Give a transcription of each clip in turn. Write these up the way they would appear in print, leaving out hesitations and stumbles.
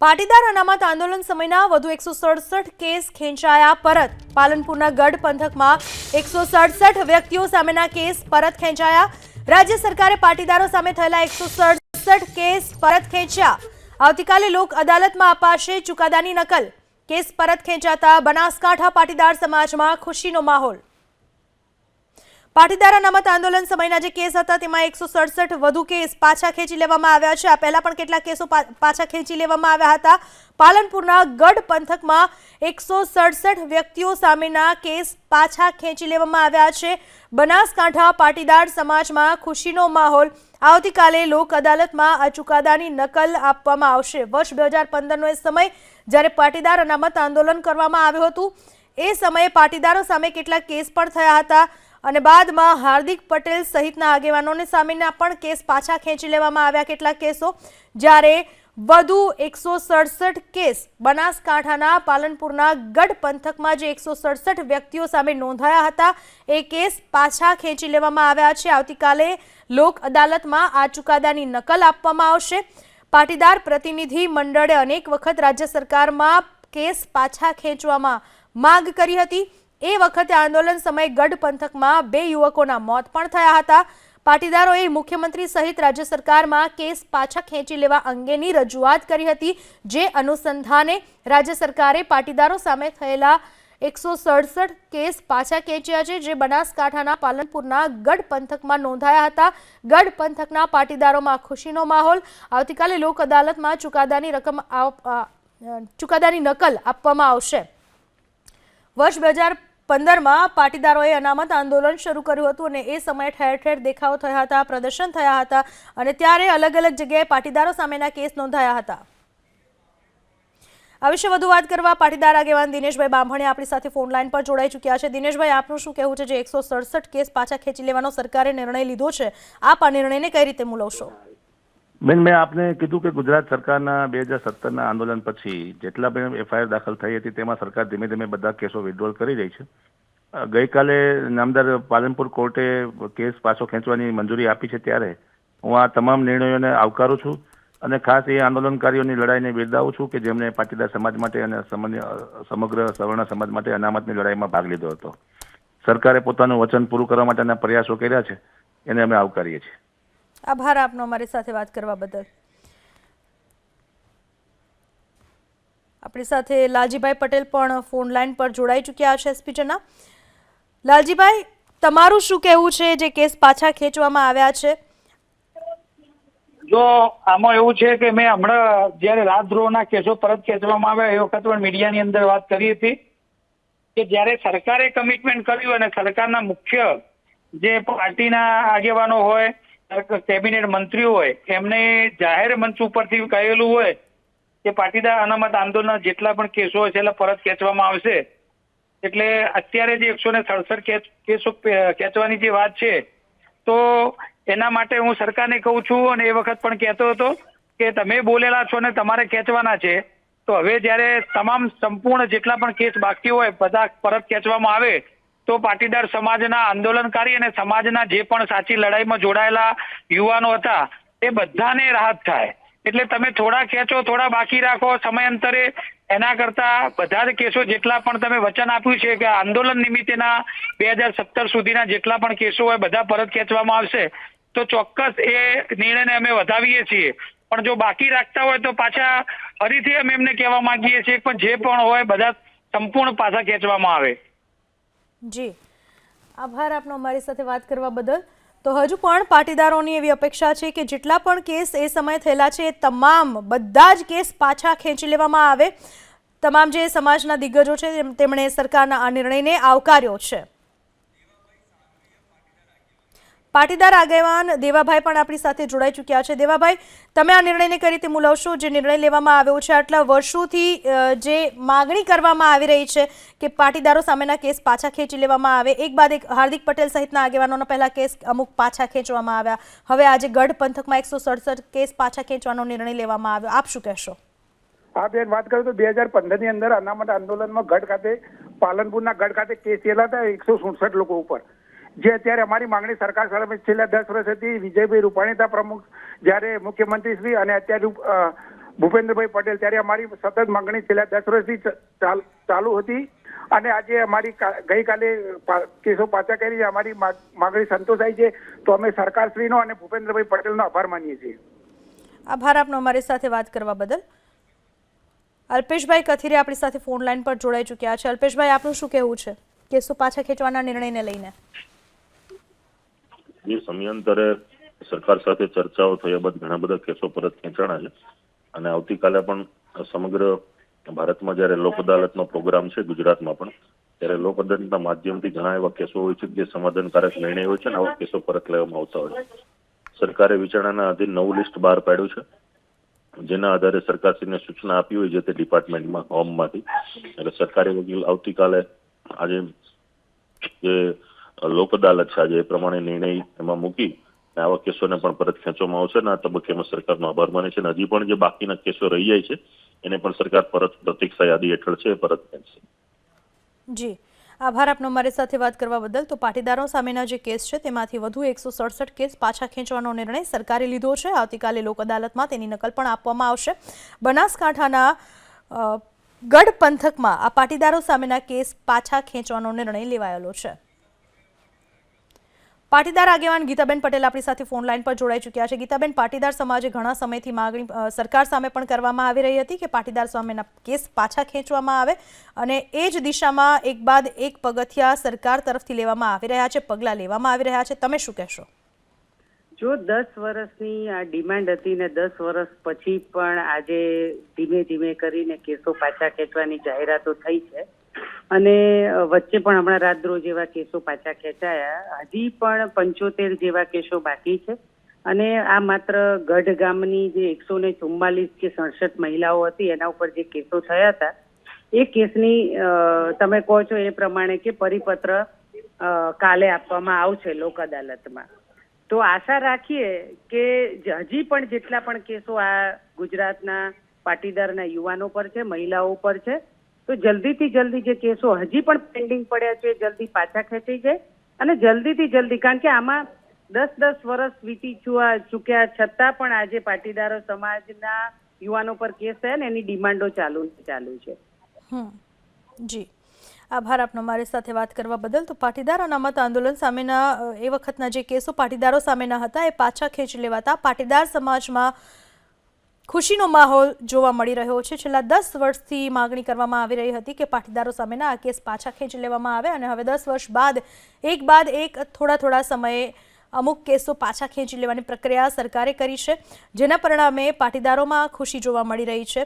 પાટીદાર અનામત આંદોલન સમયના વધુ 167 કેસ ખેંચાયા પરત. પાલનપુરના ગઢ પંથકમાં 167 વ્યક્તિઓ સામેના કેસ પરત ખેંચાયા. રાજ્ય સરકારે પાટીદારો સામે થયેલા 167 કેસ પરત ખેંચ્યા. આવતીકાલે લોક અદાલતમાં અપાશે ચુકાદાની નકલ. કેસ પરત ખેંચાતા બનાસકાંઠા પાટીદાર સમાજમાં ખુશીનો માહોલ. પાટીદાર અનામત આંદોલન સમયના જે કેસ હતા તેમાં 167 વધુ કેસ પાછા ખેંચી લેવામાં આવ્યા છે. આ પહેલા પણ કેટલાક કેસો પાછા ખેંચી લેવામાં આવ્યા હતા. પાલનપુરના ગઢ પંથકમાં 167 વ્યક્તિઓ સામેના કેસ પાછા ખેંચી લેવામાં આવ્યા છે. બનાસકાંઠા પાટીદાર સમાજમાં ખુશીનો માહોલ. આવતીકાલે લોક અદાલતમાં આ ચુકાદાની નકલ આપવામાં આવશે. વર્ષ 2015નો એ સમય જ્યારે પાટીદાર અનામત આંદોલન કરવામાં આવ્યું હતું. એ સમયે પાટીદારો સામે કેટલાક કેસ પણ થયા હતા અને બાદમાં હાર્દિક પટેલ સહિતના આગેવાનોને સામેના પણ કેસ પાછા ખેંચી લેવામાં આવ્યા. કેટલાક કેસો જ્યારે વધુ 167 કેસ બનાસકાંઠાના પાલનપુરના ગઢ પંથકમાં જે 167 વ્યક્તિઓ સામે નોંધાયા હતા એ કેસ પાછા ખેંચી લેવામાં આવ્યા છે. આવતીકાલે લોક અદાલતમાં આ ચુકાદાની નકલ આપવામાં આવશે. પાટીદાર પ્રતિનિધિ મંડળે અનેક વખત રાજ્ય સરકારમાં કેસ પાછા ખેંચવામાં માંગ કરી હતી. એ વખતે આંદોલન સમયે ગઢ પંથકમાં 2 યુવકોના મોત પણ થયા હતા. પાટીદારોએ મુખ્યમંત્રી સહિત રાજ્ય સરકારમાં કેસ પાછા ખેંચી લેવા અંગેની રજૂઆત કરી હતી. જે અનુસંધાને રાજ્ય સરકારે પાટીદારો સામે થયેલા 167 કેસ પાછા ખેંચ્યા છે, જે બનાસકાંઠાના પાલનપુરના ગઢ પંથકમાં નોંધાયા હતા. ગઢ પંથકના પાટીદારોમાં ખુશીનો માહોલ. આવતીકાલે લોક અદાલતમાં ચુકાદાની નકલ આપવામાં આવશે. વર્ષ 2015માં પાટીદારોએ અનામત આંદોલન શરૂ કર્યું હતું અને એ સમયે ઠેર ઠેર દેખાવો થયા હતા, પ્રદર્શન થયા હતા અને ત્યારે અલગ અલગ જગ્યાએ પાટીદારો સામેના કેસ નોંધાયા હતા. આ વિશે વધુ વાત કરવા પાટીદાર આગેવાન દિનેશભાઈ બામભણિયા આપણી સાથે ફોન લાઈન પર જોડાઈ ચૂક્યા છે. દિનેશભાઈ, આપનું શું કહેવું છે? જે 167 કેસ પાછા ખેંચી લેવાનો સરકારે નિર્ણય લીધો છે, આપ આ નિર્ણયને કઈ રીતે મૂલવશો? બેન, મેં આપને કીધું કે ગુજરાત સરકારના 2017ના આંદોલન પછી જેટલા પણ એફઆઈઆર દાખલ થઈ હતી તેમાં સરકાર ધીમે ધીમે બધા કેસો વિથડ્રોલ કરી રહી છે. ગઈકાલે નામદાર પાલનપુર કોર્ટે કેસ પાછો ખેંચવાની મંજૂરી આપી છે, ત્યારે હું આ તમામ નિર્ણયોને આવકારું છું અને ખાસ એ આંદોલનકારીઓની લડાઈને બિરદાવું છું કે જેમણે પાટીદાર સમાજ માટે અને સમગ્ર સવર્ણ સમાજ માટે અનામતની લડાઈમાં ભાગ લીધો હતો. સરકારે પોતાનું વચન પૂરું કરવા માટેના પ્રયાસો કર્યા છે, એને અમે આવકારીએ છીએ. આભાર આપનો અમારી સાથે વાત કરવા બદલ. આપણી સાથે લાલજીભાઈ પટેલ પણ ફોન લાઈન પર જોડાઈ ચૂક્યા છે એસપીજના. લાલજીભાઈ, તમારું શું કહેવું છે જે કેસ પાછા ખેંચવામાં આવ્યા છે? જો આમાં એવું છે કે મેં હમણાં જયારે રાજદ્રોહના કેસો પરત ખેંચવામાં આવ્યા એ વખત પણ મીડિયાની અંદર વાત કરી હતી કે જયારે સરકારે કમિટમેન્ટ કર્યું અને સરકારના મુખ્ય જે પાર્ટીના આગેવાનો હોય, કેબિનેટ મંત્રીઓ હોય, એમને જાહેર મંચ ઉપરથી કહેલું હોય કે પાટીદાર અનામત આંદોલનના જેટલા પણ કેસો હોય છે એટલે પરત ખેંચવામાં આવશે. એટલે અત્યારે જે 167 કેસો ખેંચવાની જે વાત છે, તો એના માટે હું સરકારને કહું છું અને એ વખત પણ કહેતો હતો કે તમે બોલેલા છો ને તમારે ખેંચવાના છે, તો હવે જયારે તમામ સંપૂર્ણ જેટલા પણ કેસ બાકી હોય બધા પરત ખેંચવામાં આવે તો પાટીદાર સમાજના આંદોલનકારી અને સમાજના જે પણ સાચી લડાઈમાં જોડાયેલા યુવાનો હતા એ બધાને રાહત થાય. એટલે તમે થોડા ખેંચો, થોડા બાકી રાખો સમયાંતરે, એના કરતા બધા જ કેસો જેટલા પણ તમે વચન આપ્યું છે કે આંદોલન નિમિત્તેના 2017 સુધીના જેટલા પણ કેસો હોય બધા પરત ખેંચવામાં આવશે, તો ચોક્કસ એ નિર્ણયને અમે વધાવીએ છીએ. પણ જો બાકી રાખતા હોય તો પાછા ફરીથી અમે એમને કહેવા માંગીએ છીએ પણ જે પણ હોય બધા સંપૂર્ણ પાછા ખેંચવામાં આવે. જી, આભાર આપનો અમારી સાથે વાત કરવા બદલ. તો હજુ પણ પાટીદારોની એવી અપેક્ષા છે કે જેટલા પણ કેસ એ સમયે થયેલા છે એ તમામ બધા જ કેસ પાછા ખેંચી લેવામાં આવે. તમામ જે સમાજના દિગ્ગજો છે તેમણે સરકારના આ નિર્ણયને આવકાર્યો છે. પાટીદાર આગેવાન દેવાભાઈ પણ આપણી સાથે જોડાઈ ચૂક્યા છે. દેવાભાઈ, તમે આ નિર્ણયને કઈ રીતે મૂલવશો? જે નિર્ણય લેવામાં આવ્યો છે, આટલા વર્ષોથી જે માગણી કરવામાં આવી રહી છે કે પાટીદારો સામેના કેસ પાછા ખેંચી લેવામાં આવે, એક બાદ એક હાર્દિક પટેલ સહિતના આગેવાનોના પહેલા કેસ અમુક પાછા ખેંચવામાં આવ્યા, હવે આજે ગઢ પંથકમાં 167 કેસ પાછા ખેંચવાનો નિર્ણય લેવામાં આવ્યો, આપ શું કહેશો? હા બેન, વાત કરું તો 2015ની અંદર અનામત આંદોલનમાં ગઢ ખાતે, પાલનપુરના ગઢ ખાતે કેસ થયેલા હતા 167 લોકો ઉપર. જે અત્યારે અમારી માંગણી સરકાર સામે છેલ્લા 10 વર્ષથી વિજયભાઈ રૂપાણી પ્રમુખ, જ્યારે મુખ્યમંત્રી શ્રી અને અત્યારે ભૂપેન્દ્રભાઈ પટેલ, ત્યારે અમારી સતત માંગણી છેલ્લા 10 વર્ષથી ચાલુ હતી અને આજે અમારી ગઈકાલે કેસો પાછા કરી અમારી માંગણી સંતોષાઈ છે, તો અમે સરકારશ્રીનો અને ભૂપેન્દ્રભાઈ પટેલનો આભાર માનીએ છીએ. આભાર આપનો અમારી સાથે વાત કરવા બદલ. અલ્પેશભાઈ કથિરે આપણી સાથે ફોન લાઈન પર જોડાઈ ચૂક્યા છે. અલ્પેશભાઈ, આપનું શું કહેવું છે કેસો પાછા ખેંચવાના નિર્ણયને લઈને? જે સમયાંતરે સરકાર સાથે ચર્ચાઓ થયા બાદ ઘણા બધા કેસો પરત ખેંચાણા છે અને આવતીકાલે પણ સમગ્ર ભારતમાં જ્યારે લોક અદાલતનો પ્રોગ્રામ છે, ગુજરાતમાં પણ, ત્યારે લોક અદાલતના માધ્યમથી ઘણા એવા કેસો હોય છે જે સમાધાનકારક નિર્ણય હોય છે અને આવા કેસો પરત લેવામાં આવતા હોય છે. સરકારે વિચારણાના આધીન નવું લિસ્ટ બહાર પાડ્યું છે, જેના આધારે સરકારશ્રીને સૂચના આપી હોય છે તે ડિપાર્ટમેન્ટમાં, હોમમાંથી. એટલે સરકારી વકીલ આવતીકાલે આજે જે લોક અદાલત છે આજે એ પ્રમાણે નિર્ણય એમાં મૂકી અને આવા કેસોને પણ પરત ખેંચવામાં આવશે અને આ તબક્કે સરકારનો આભાર માને છે. અને હજી પણ જે બાકીના કેસો રહી જાય છે એને પણ સરકાર પરત પ્રતીક્ષા યાદી હેઠળ છે પરત ખેંચશે. જી, આભાર આપનો અમારી સાથે વાત કરવા બદલ. તો પાટીદારો સામેના જે કેસ છે તેમાંથી વધુ 167 કેસ પાછા ખેંચવાનો નિર્ણય સરકારે લીધો છે. આવતીકાલે લોક અદાલતમાં તેની નકલ પણ આપવામાં આવશે. બનાસકાંઠાના ગઢ પંથકમાં આ પાટીદારો સામેના કેસ પાછા ખેંચવાનો નિર્ણય લેવાયેલો છે. પાટીદાર આગેવાન ગીતાબેન પટેલ આપણી સાથે ફોન લાઈન પર જોડાઈ ચૂક્યા છે. ગીતાબેન, પાટીદાર સમાજે ઘણા સમયથી માગણી સરકાર સામે પણ કરવામાં આવી રહી હતી કે પાટીદાર સામેના કેસ પાછા ખેંચવામાં આવે અને એ જ દિશામાં એક બાદ એક પગથિયા સરકાર તરફથી લેવામાં આવી રહ્યા છે, પગલાં લેવામાં આવી રહ્યા છે. તમે શું કહેશો? જો 10 વર્ષની આ ડિમાન્ડ હતી ને 10 વર્ષ પછી પણ આજે ધીમે ધીમે કરીને કેસો પાછા ખેંચવાની જાહેરાતો થઈ છે અને વચ્ચે પણ હમણાં રાજદ્રોહ જેવા કેસો પાછા ખેંચાયા. હજી પણ 75 જેવા કેસો બાકી છે અને આ માત્ર ગઢ ગામની જે 144 કે 67 મહિલાઓ હતી એના ઉપર જે કેસો થયા હતા એ કેસની તમે કહો છો એ પ્રમાણે કે પરિપત્ર કાલે આપવામાં આવશે લોક અદાલતમાં. તો આશા રાખીએ કે હજી પણ જેટલા પણ કેસો આ ગુજરાતના પાટીદારના યુવાનો પર છે, મહિલાઓ પર છે, તો જલ્દીથી જલ્દી જે કેસો હજી પણ પેન્ડિંગ પડ્યા છે જલ્દી પાછા ખેંચાઈ જાય અને જલ્દીથી જલ્દી, કારણ કે આમાં 10 વર્ષ વીતી ચૂક્યા છતાં પણ આજે પાટીદારો સમાજના યુવાનો પર કેસ થયા ને એની ડિમાન્ડો ચાલુ છે. જી, આભાર આપનો મારી સાથે વાત કરવા બદલ. તો પાટીદાર અનામત આંદોલન સામેના એ વખતના જે કેસો પાટીદારો સામેના હતા એ પાછા ખેંચી લેવાતા પાટીદાર સમાજમાં ખુશીનો માહોલ જોવા મળી રહ્યો છે. છેલ્લા 10 વર્ષથી માગણી કરવામાં આવી રહી હતી કે પાટીદારો સામેના આ કેસ પાછા ખેંચી લેવામાં આવે અને હવે 10 વર્ષ બાદ એક થોડા સમયે અમુક કેસો પાછા ખેંચી લેવાની પ્રક્રિયા સરકારે કરી છે, જેના પરિણામે પાટીદારોમાં ખુશી જોવા મળી રહી છે.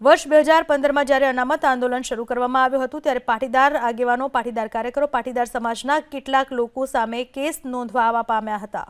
વર્ષ 2015માં જ્યારે અનામત આંદોલન શરૂ કરવામાં આવ્યું હતું ત્યારે પાટીદાર આગેવાનો, પાટીદાર કાર્યકરો, પાટીદાર સમાજના કેટલાક લોકો સામે કેસ નોંધવા પામ્યા હતા.